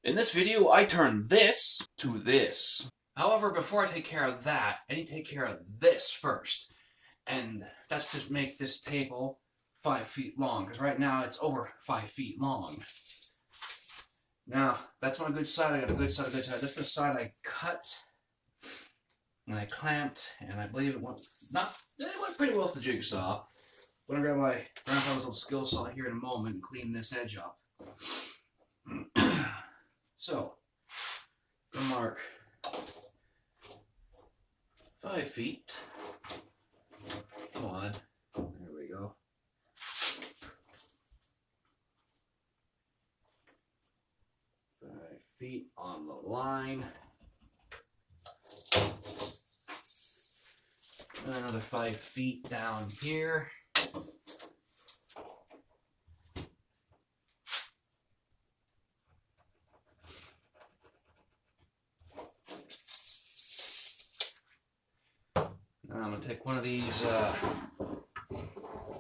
In this video, I turn this to this. However, before I take care of that, I need to take care of this first. And that's to make this table 5 feet long, because right now it's over 5 feet long. Now, that's my good side. I got a good side, a good side. This is the side I cut, and I clamped, and I believe it went pretty well with the jigsaw. I'm gonna grab my grandfather's little skill saw here in a moment and clean this edge up. So, gonna mark 5 feet. Come on. There we go. Feet on the line. Another 5 feet down here. Now I'm going to take one of these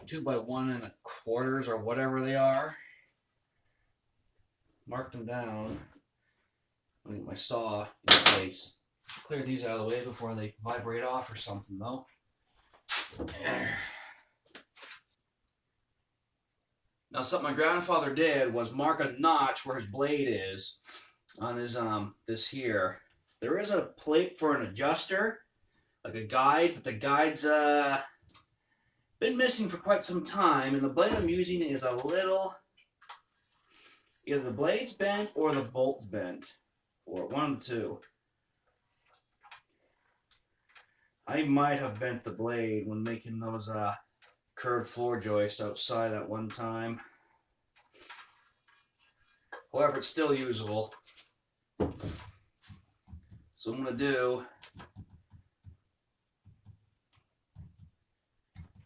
2x1 1/4 or whatever they are. Mark them down. I'll get my saw in place. Clear these out of the way before they vibrate off or something, though. Now, something my grandfather did was mark a notch where his blade is on his this here. There is a plate for an adjuster, like a guide, but the guide's been missing for quite some time, and the blade I'm using is a little. Either the blade's bent or the bolt's bent. Or one of the two. I might have bent the blade when making those curved floor joists outside at one time. However, it's still usable. So what I'm going to do,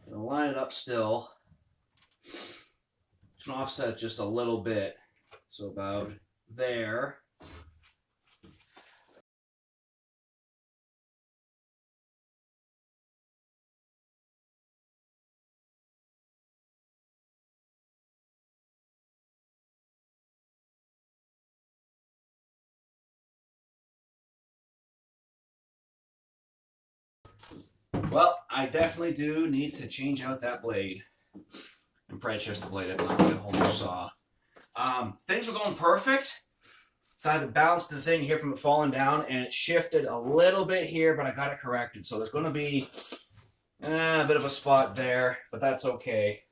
I'm going to line it up still. Just going to offset just a little bit. So about there. Well, I definitely do need to change out that blade. And probably just the blade, if not get a whole new saw. Things were going perfect. So I had to bounce the thing here from it falling down, and it shifted a little bit here, but I got it corrected. So there's going to be a bit of a spot there, but that's okay.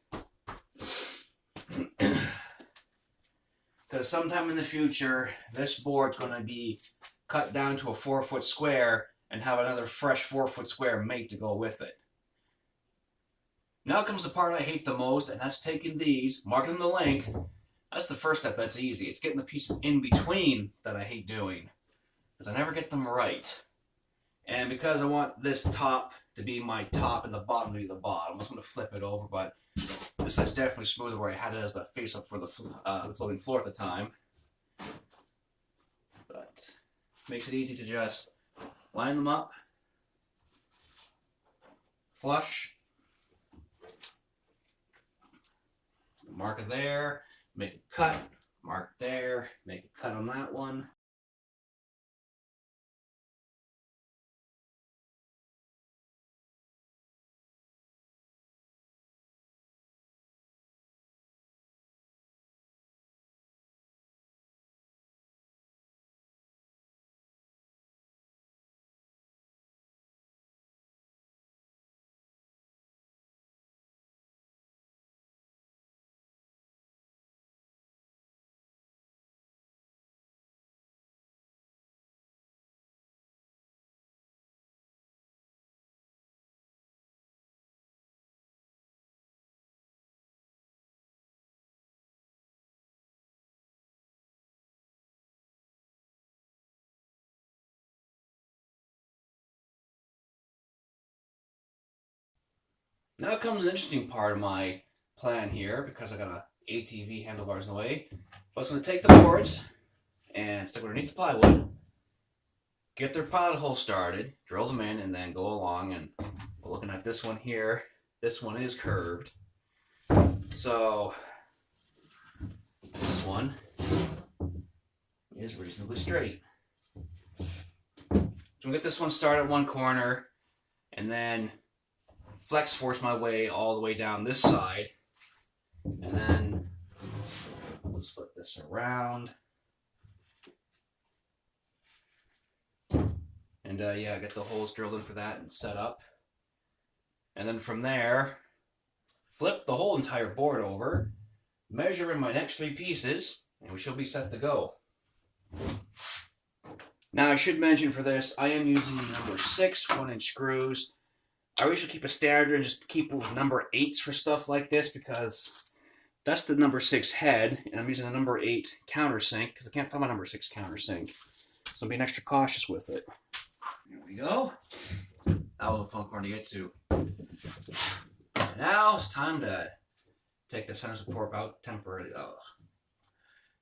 Because sometime in the future, this board's going to be cut down to a 4-foot square and have another fresh 4-foot square mate to go with it. Now comes the part I hate the most, and that's taking these, marking the length. That's the first step. That's easy. It's getting the pieces in between that I hate doing, because I never get them right. And because I want this top to be my top and the bottom to be the bottom, I was going to flip it over, but this side's definitely smoother where I had it as the face up for the floating floor at the time. But makes it easy to just line them up, flush, mark it there, make a cut, mark there, make a cut on that one. Now comes an interesting part of my plan here, because I got a ATV handlebars in the way. I was going to take the boards and stick underneath the plywood, get their pilot hole started, drill them in, and then go along. And we're looking at this one here. This one is curved. So this one is reasonably straight. So we'll get this one started at one corner, and then flex force my way all the way down this side, and then let's flip this around. And yeah, get the holes drilled in for that and set up. And then from there, flip the whole entire board over, measure in my next 3 pieces, and we should be set to go. Now I should mention for this, I am using number 6 1-inch screws. I usually keep a standard and just keep number 8s for stuff like this because that's the number 6 head, and I'm using a number 8 countersink because I can't find my number 6 countersink. So I'm being extra cautious with it. There we go. That was a fun part to get to. And now it's time to take the center support out temporarily.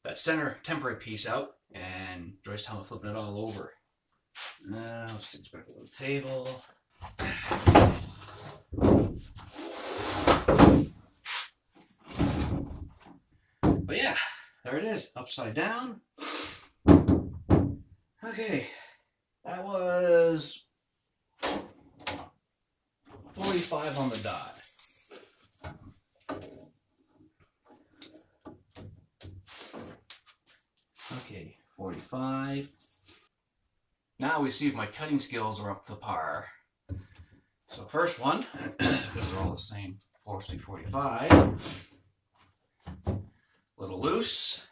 That center temporary piece out, and Joy's time flipping it all over. Now let's take this back to the table. But yeah, there it is, upside down. Okay, that was 45 on the dot. Okay, 45. Now we see if my cutting skills are up to par. So first one, because they're all the same, 45. A little loose.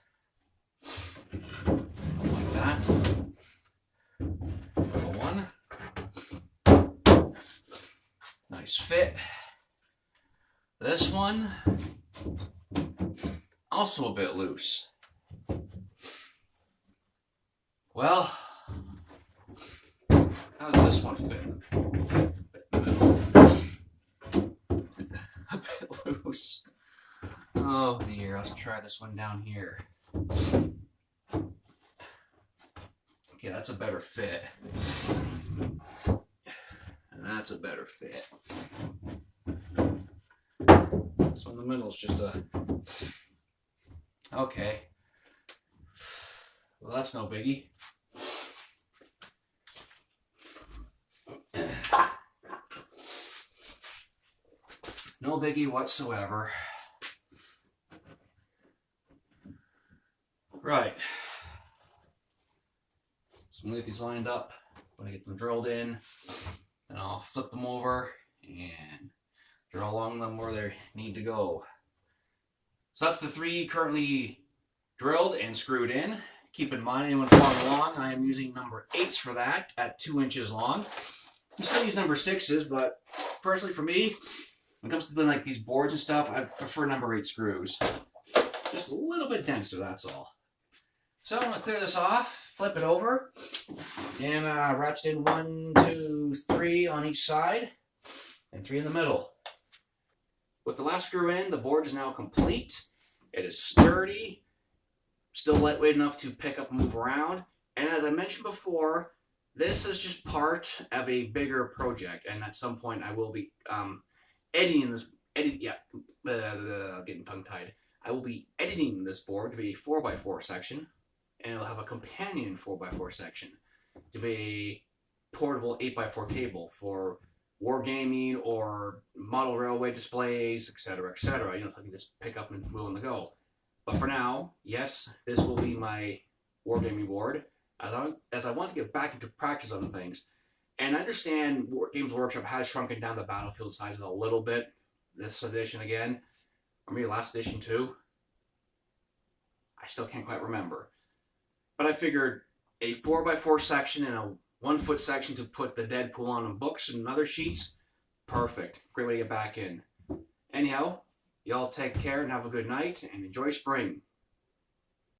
Like that. Little one. Nice fit. This one, also a bit loose. Well, how does this one fit? A bit loose. Oh dear, let's try this one down here. Okay, that's a better fit. And that's a better fit. This one in the middle is just a... Okay. Well, that's no biggie. No biggie whatsoever. Right. So I'm gonna get these lined up. I'm gonna get them drilled in, and I'll flip them over and drill along them where they need to go. So that's the 3 currently drilled and screwed in. Keep in mind, anyone following along, I am using number 8s for that at 2 inches long. You still use number 6s, but personally for me, when it comes to like these boards and stuff, I prefer number 8 screws. Just a little bit denser, that's all. So I'm going to clear this off, flip it over, and ratchet in 1, 2, 3 on each side, and 3 in the middle. With the last screw in, the board is now complete. It is sturdy, still lightweight enough to pick up and move around. And as I mentioned before, this is just part of a bigger project, and at some point I will be getting tongue-tied. I will be editing this board to be a 4x4 section, and it'll have a companion 4x4 section to be a portable 8x4 table for wargaming or model railway displays, etc., etc. You know, so I can just pick up and move on the go. But for now, yes, this will be my wargaming board, as I want to get back into practice on things. And I understand Games Workshop has shrunken down the battlefield sizes a little bit this edition again, or maybe last edition too. I still can't quite remember. But I figured a 4x4 section and a 1-foot section to put the Deadpool on and books and other sheets, perfect. Great way to get back in. Anyhow, y'all take care and have a good night and enjoy spring.